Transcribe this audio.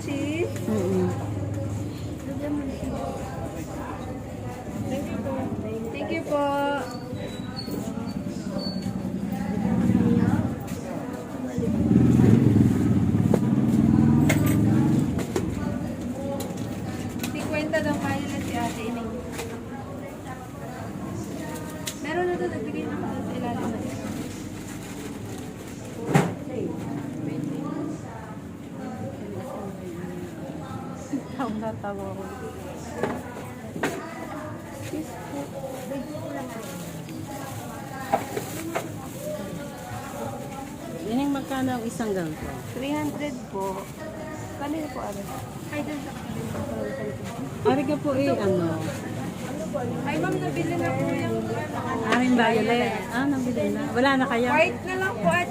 cheese. Thank you po. Kwenta daw kaya na si ate Ining. Meron na doon, nagbigay na ako sa ilalim na ito. Tawag na tawag ako. Ining magkano ang isang ganito? 300 po. Kanina po ano? Ay, doon sa Ari ka po ano? Ay, ma'am, nabili na po yung Aring violet. Ah, nabili na. Wala na kaya? white na lang po at